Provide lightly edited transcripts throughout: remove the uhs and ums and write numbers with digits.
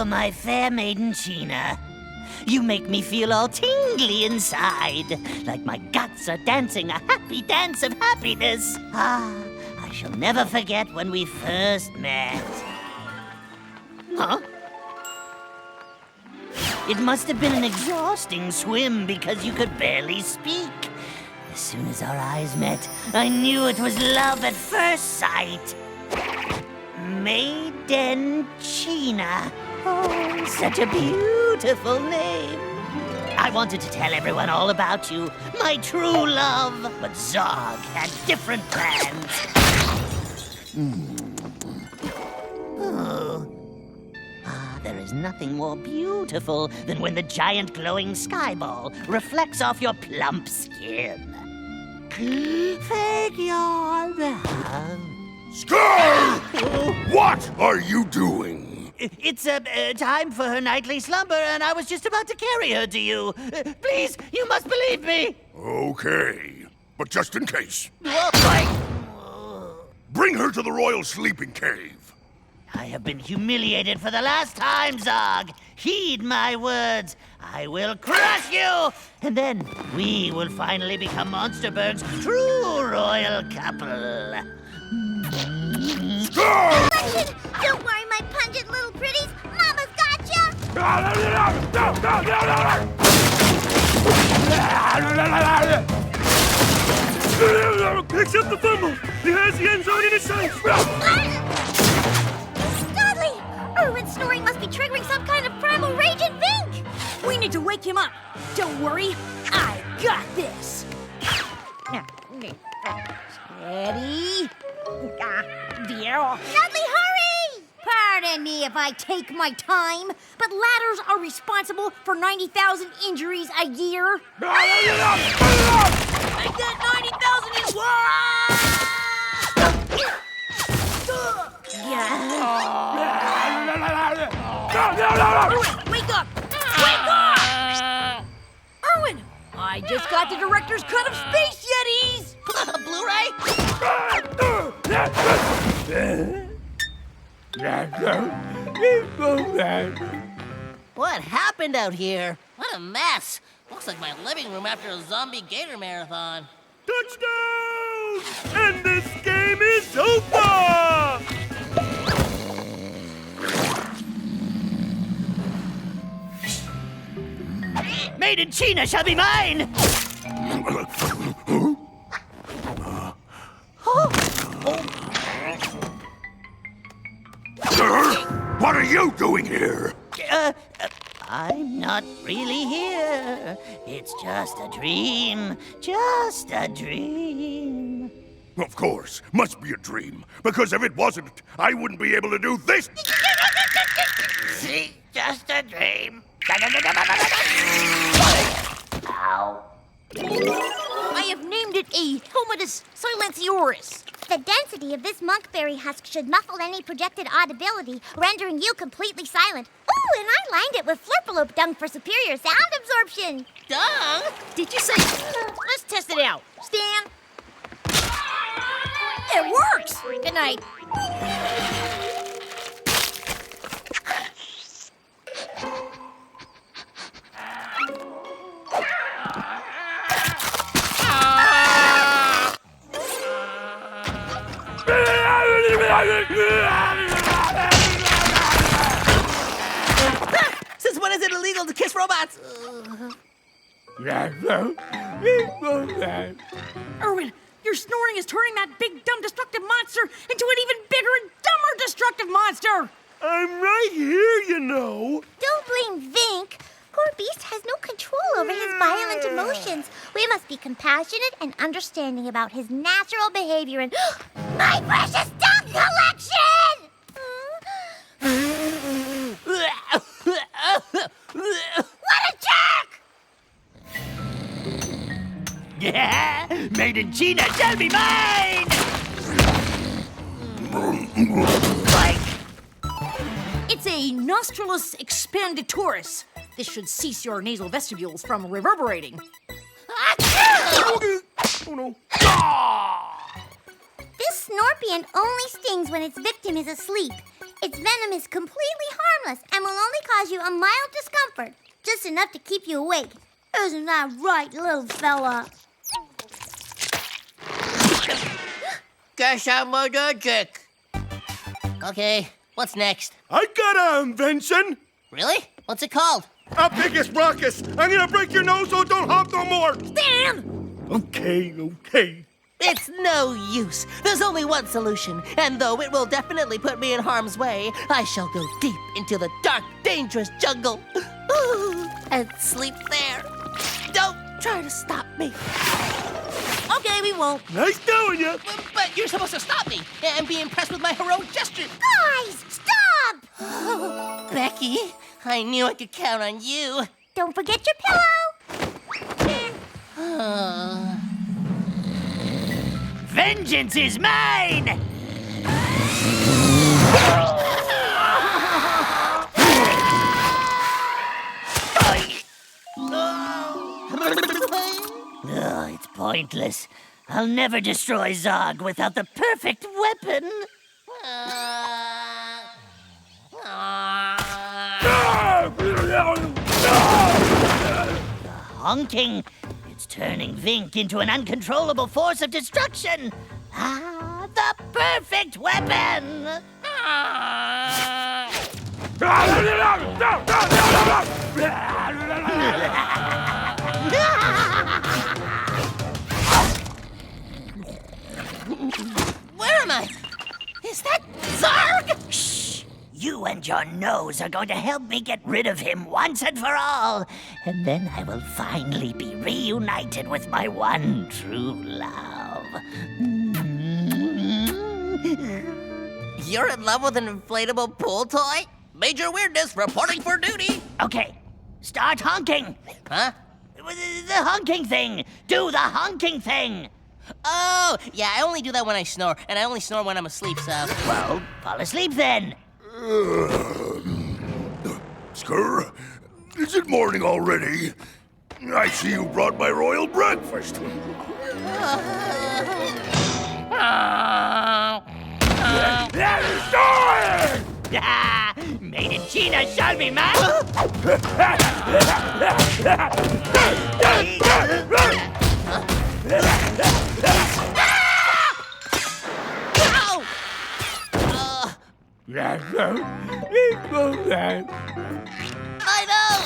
Oh, my fair Maiden Cheena. You make me feel all tingly inside, like my guts are dancing a happy dance of happiness. Ah, I shall never forget when we first met. Huh? It must have been an exhausting swim because you could barely speak. As soon as our eyes met, I knew it was love at first sight. Maiden Cheena. Oh, such a beautiful name. I wanted to tell everyone all about you, my true love, but Zarg had different plans. Oh. There is nothing more beautiful than when the giant glowing skyball reflects off your plump skin. Take your love. Skur! What are you doing? It's time for her nightly slumber, and I was just about to carry her to you. Please, you must believe me. Okay, but just in case, Oh, bring her to the royal sleeping cave. I have been humiliated for the last time, Zarg. Heed my words. I will crush you, and then we will finally become Monsterberg's true royal couple. Skur! Don't worry, my pungent little pretties. Mama's gotcha! Accept the fumble! He has the end zone in his sights! Dudley! Irwin's snoring must be triggering some kind of primal rage in Vink! We need to wake him up. Don't worry, I got this. Steady. Dudley, hurry! Pardon me if I take my time, but ladders are responsible for 90,000 injuries a year. And that 90,000 is Irwin, wake up! Wake up! Irwin, I just got the director's cut of Space Yetis! Blu-ray? What happened out here? What a mess. Looks like my living room after a zombie gator marathon. Touchdown! And this game is over! Maiden Cheena shall be mine! Skur, what are you doing here? I'm not really here. It's just a dream. Just a dream. Of course, must be a dream. Because if it wasn't, I wouldn't be able to do this. See? Just a dream. Ow. I have named it a Helmetus silencioris. The density of this monkberry husk should muffle any projected audibility, rendering you completely silent. Ooh, and I lined it with flurpalope dung for superior sound absorption. Dung? Did you say... Let's test it out. Stan? It works! Good night. Since when is it illegal to kiss robots? Irwin, your snoring is turning that big, dumb, destructive monster into an even bigger and dumber destructive monster! I'm right here, you know. Don't blame Vink. Poor beast has no control over his violent emotions. We must be compassionate and understanding about his natural behavior and... My precious dung collection! What a jerk! Yeah, Maiden Cheena shall be mine! Like, It's a nostrillus expanditoris. This should cease your nasal vestibules from reverberating. Oh no. This scorpion only stings when its victim is asleep. Its venom is completely harmless and will only cause you a mild discomfort, just enough to keep you awake. Isn't that right, little fella? Guess I'm allergic. Okay, what's next? I got an invention. Really? What's it called? A biggest ruckus. I'm gonna break your nose so don't honk no more. Stan! Okay. It's no use. There's only one solution, and though it will definitely put me in harm's way, I shall go deep into the dark, dangerous jungle and sleep there. Don't try to stop me. Okay, we won't. Nice knowing you. But you're supposed to stop me and be impressed with my heroic gesture. Guys, stop! Becky, I knew I could count on you. Don't forget your pillow. Vengeance is mine! Oh, it's pointless. I'll never destroy Zarg without the perfect weapon. The honking. It's turning Vink into an uncontrollable force of destruction. Ah, the perfect weapon! Where am I? Is that Zarg? Shh! You and your nose are going to help me get rid of him once and for all. And then I will finally be reunited with my one true love. You're in love with an inflatable pool toy? Major weirdness reporting for duty. Okay, start honking. Huh? The honking thing. Do the honking thing. Oh, yeah, I only do that when I snore, and I only snore when I'm asleep, so... Well, fall asleep then. Skur, is it morning already? I see you brought my royal breakfast. Maiden Cheena shall be mine. I know!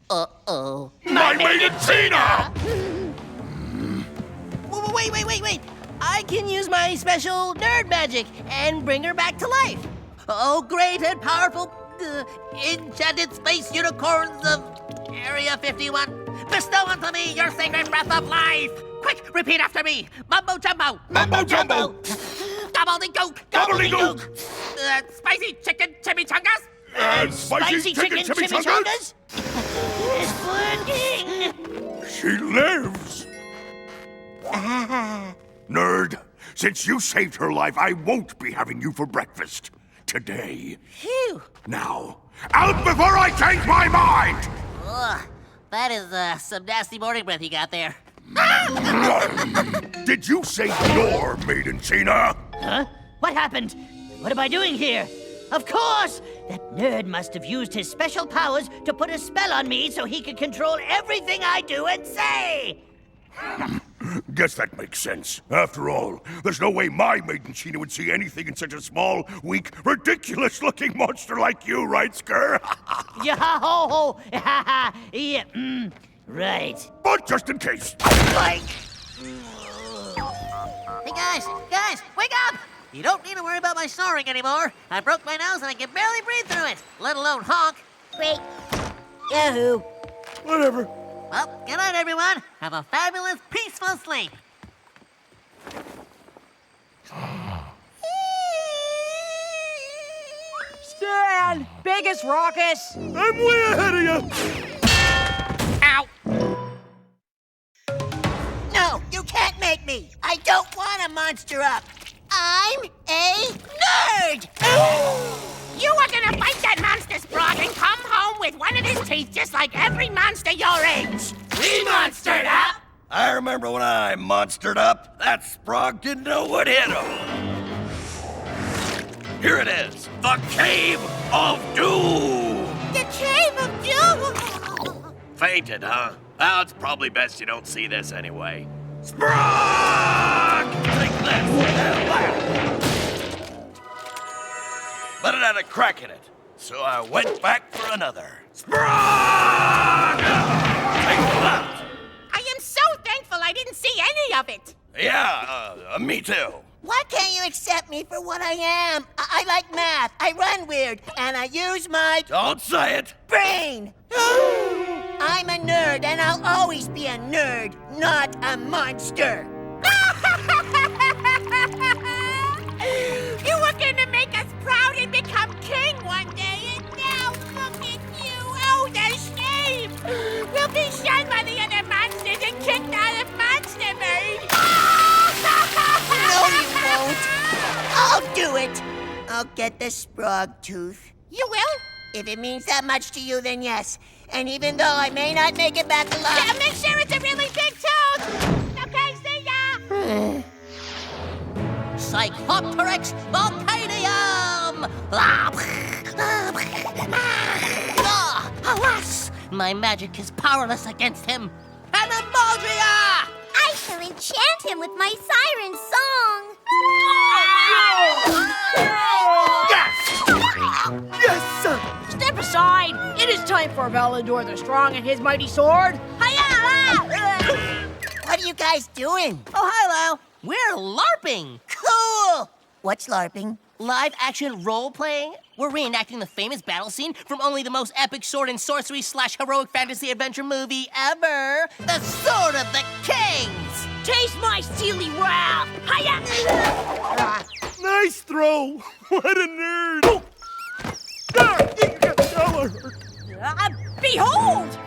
Uh-oh. My Maiden Cheena! Wait. I can use my special nerd magic and bring her back to life. Oh, great and powerful enchanted space unicorns of Area 51. Bestow unto me your sacred breath of life. Quick, repeat after me. Mumbo jumbo. Mumbo jumbo! Gobbledygook. Gobbledygook! Spicy chicken chimichangas. Spicy chicken chimichangas? It's working. She lives! Nerd, since you saved her life, I won't be having you for breakfast today. Phew. Now, out before I change my mind! Ugh, that is some nasty morning breath you got there. Did you say your Maiden Cheena? Huh? What happened? What am I doing here? Of course! That nerd must have used his special powers to put a spell on me so he could control everything I do and say! Guess that makes sense. After all, there's no way my Maiden Cheena would see anything in such a small, weak, ridiculous-looking monster like you, right, Skur? Yo-ho-ho! Yeah, right. But just in case. Like... Hey guys, wake up! You don't need to worry about my snoring anymore. I broke my nose and I can barely breathe through it, let alone honk. Great. Yahoo! Whatever. Well, good night, everyone. Have a fabulous, peaceful sleep. Stan! Biggest ruckus! I'm way ahead of you. Ow! No, you can't make me. I don't want to monster up. I'm a nerd. You are gonna fight that monster, Sprog, and come home with one of his teeth just like every monster your age. We monstered up. I remember when I monstered up, that Sprog didn't know what hit him. Here it is, the Cave of Doom! The Cave of Doom! Fainted, huh? Well, it's probably best you don't see this anyway. Sprog! Take this! But it had a crack in it, so I went back for another. Sprog! Take that! I am so thankful I didn't see any of it. Yeah, me too. Why can't you accept me for what I am? I like math, I run weird, and I use my Don't say it. brain. I'm a nerd, and I'll always be a nerd, not a monster. You were gonna make us proud and become king one day, and now look at you. Oh, the shame! We'll be shunned by the other monsters and kicked out of Monster Rite. No, you won't. I'll do it. I'll get the Sprog tooth. You will? If it means that much to you, then yes. And even though I may not make it back alive... Yeah, make sure it's a really big tooth! Okay, see ya! Cyclopteryx volcanium! Alas, my magic is powerless against him. Animaldria! I shall enchant him with my siren song. Yes, sir! Step aside! It is time for Valador the Strong and his mighty sword. Hi-ya! What are you guys doing? Oh, hi, Lyle. We're LARPing. Cool! What's LARPing? Live action role playing? We're reenacting the famous battle scene from only the most epic sword and sorcery / heroic fantasy adventure movie ever. The Sword of the Kings! Taste my steely wrath! Hi-ya! Nice throw! What a nerd! Oh. Ah, that hurt. Behold!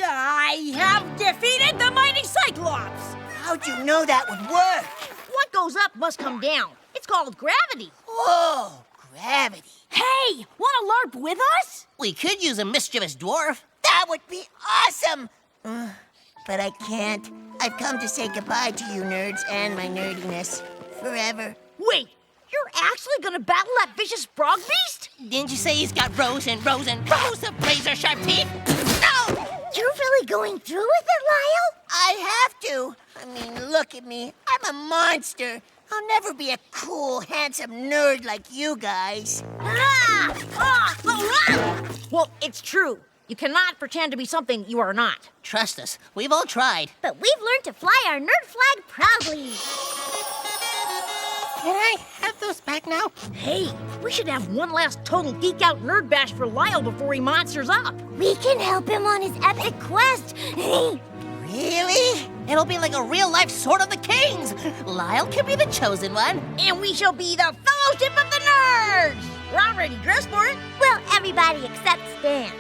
I have defeated the mighty Cyclops! How'd you know that would work? What goes up must come down. It's called gravity. Whoa, gravity. Hey, wanna LARP with us? We could use a mischievous dwarf. That would be awesome! But I can't. I've come to say goodbye to you nerds and my nerdiness. Forever. Wait, you're actually gonna battle that vicious frog beast? Didn't you say he's got rows and rows and rows of razor-sharp teeth? No! You're really going through with it, Lyle? I have to. I mean, look at me. I'm a monster. I'll never be a cool, handsome nerd like you guys. Well, it's true. You cannot pretend to be something you are not. Trust us. We've all tried. But we've learned to fly our nerd flag proudly. Can I have those back now? Hey, we should have one last total geek out nerd bash for Lyle before he monsters up. We can help him on his epic quest. Really? It'll be like a real-life Sword of the Kings. Lyle can be the chosen one. And we shall be the Fellowship of the Nerds. We're already dressed for it. Well, everybody except Stan.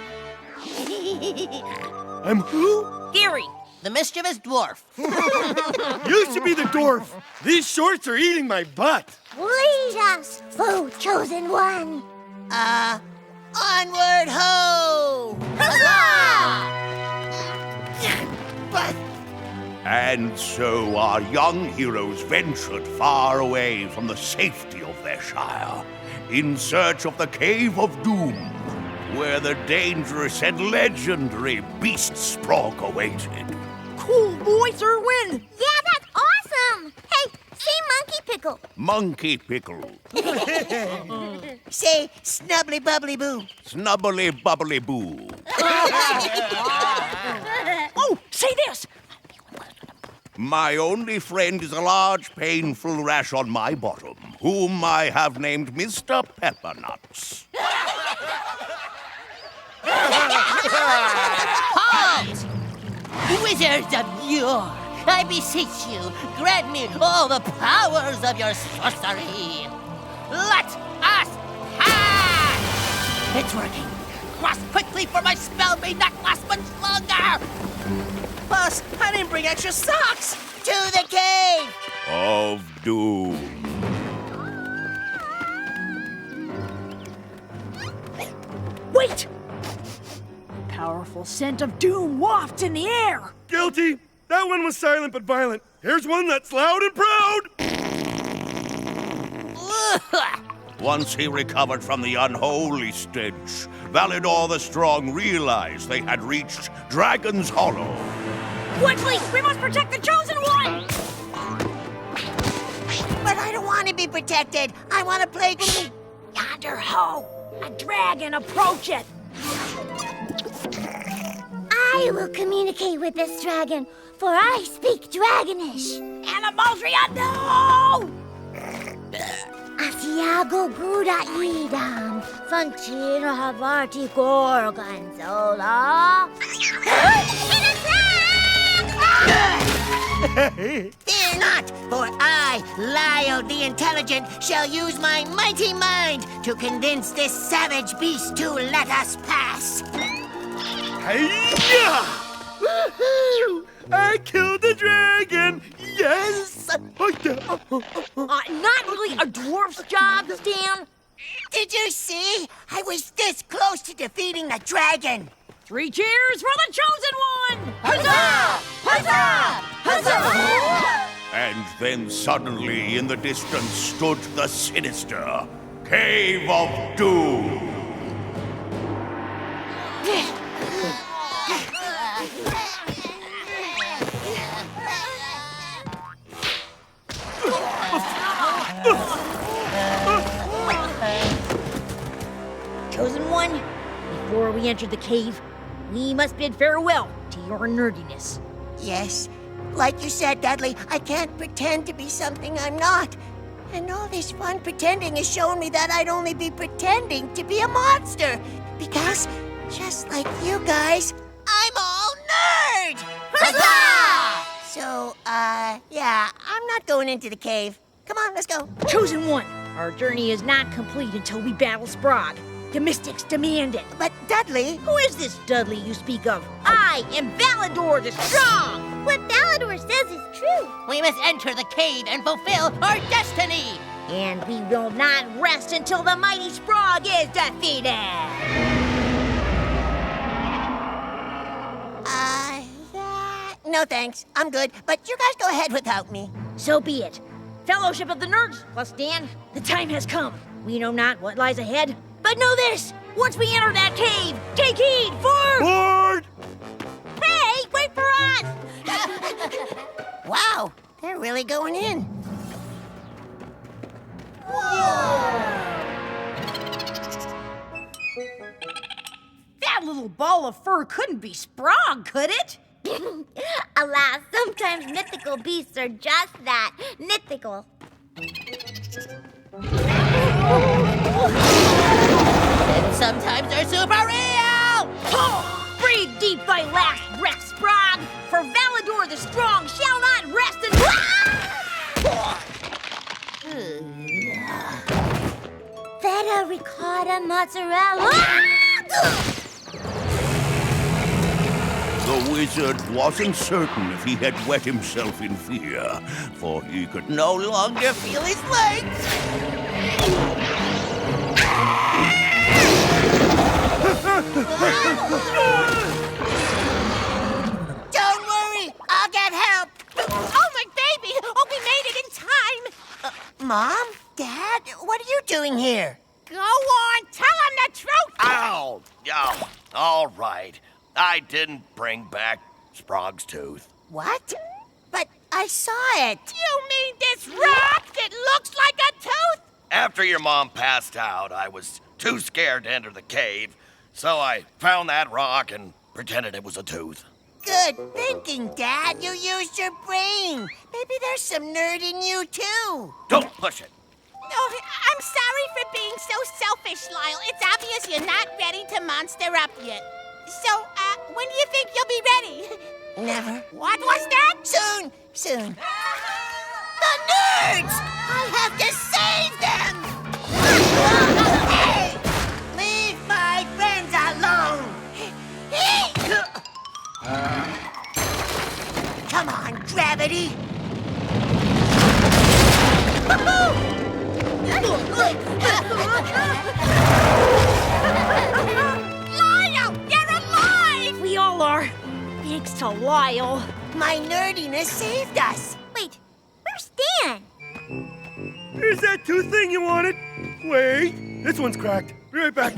I'm who? Gary. The mischievous dwarf. You should be the dwarf. These shorts are eating my butt. Lead us, oh chosen one. Onward ho! Huzzah! But And so our young heroes ventured far away from the safety of their shire, in search of the Cave of Doom, where the dangerous and legendary Beast Sprog awaited. Cool voice, Irwin. Yeah, that's awesome. Hey, say Monkey Pickle. Monkey Pickle, say snubbly bubbly boo. Snubbly Bubbly Boo. Oh, say this. My only friend is a large, painful rash on my bottom, whom I have named Mr. Peppernuts. Halt! Wizards of yore, I beseech you, grant me all the powers of your sorcery. Let us pass! It's working. Cross quickly, for my spell may not last much longer. Plus, I didn't bring extra socks. To the cave! Of Doom. Wait! The powerful scent of doom wafts in the air. Guilty. That one was silent but violent. Here's one that's loud and proud. Once he recovered from the unholy stench, Validor the Strong realized they had reached Dragon's Hollow. Quickly, we must protect the Chosen One! But I don't want to be protected. I want to play. Yonder ho! A dragon approacheth! I will communicate with this dragon, for I speak Dragonish. Animaltria, no! Asiago Guda Idam, Fanchino Havarti Gorgonzola. Fear not, for I, Lyle the Intelligent, shall use my mighty mind to convince this savage beast to let us pass. Hey-ya! Woohoo! I killed the dragon! Yes! Not really a dwarf's job, Stan. Did you see? I was this close to defeating the dragon. 3 cheers for the Chosen One! Huzzah! Huzzah! Huzzah! And then suddenly in the distance stood the sinister Cave of Doom. Chosen One, before we enter the cave, we must bid farewell to your nerdiness. Yes, like you said, Dudley, I can't pretend to be something I'm not. And all this fun pretending has shown me that I'd only be pretending to be a monster. Because, just like you guys, I'm all nerd! Huzzah! So, yeah, I'm not going into the cave. Come on, let's go. Chosen One, our journey is not complete until we battle Sprague. The mystics demand it. But Dudley... Who is this Dudley you speak of? I am Validor the Strong! What Validor says is true. We must enter the cave and fulfill our destiny! And we will not rest until the mighty Sprague is defeated! No thanks. I'm good. But you guys go ahead without me. So be it. Fellowship of the Nerds, plus Dan, the time has come. We know not what lies ahead, but know this! Once we enter that cave, take heed for... Board! Hey, wait for us! Wow, they're really going in. That little ball of fur couldn't be Sprague, could it? Alas, sometimes mythical beasts are just that, mythical. And sometimes they're super real! Breathe deep thy last breath, Sprague, for Validor the Strong shall not rest until... Feta, ricotta, mozzarella. The wizard wasn't certain if he had wet himself in fear, for he could no longer feel his legs. Don't worry, I'll get help. Oh, my baby! Oh, we made it in time! Mom? Dad? What are you doing here? Go on, tell him the truth! Ow! Ow! All right. I didn't bring back Sprague's tooth. What? But I saw it. You mean this rock that looks like a tooth? After your mom passed out, I was too scared to enter the cave, so I found that rock and pretended it was a tooth. Good thinking, Dad. You used your brain. Maybe there's some nerd in you, too. Don't push it. Oh, I'm sorry for being so selfish, Lyle. It's obvious you're not ready to monster up yet. So, when do you think you'll be ready? Never. What was that? Soon. The nerds! I have to save them! Hey! Leave my friends alone! Come on, gravity! Lyle, you're alive! We all are. Thanks to Lyle. My nerdiness saved us. Wait, where's Stan? Here's that tooth thing you wanted. Wait, this one's cracked. Be right back.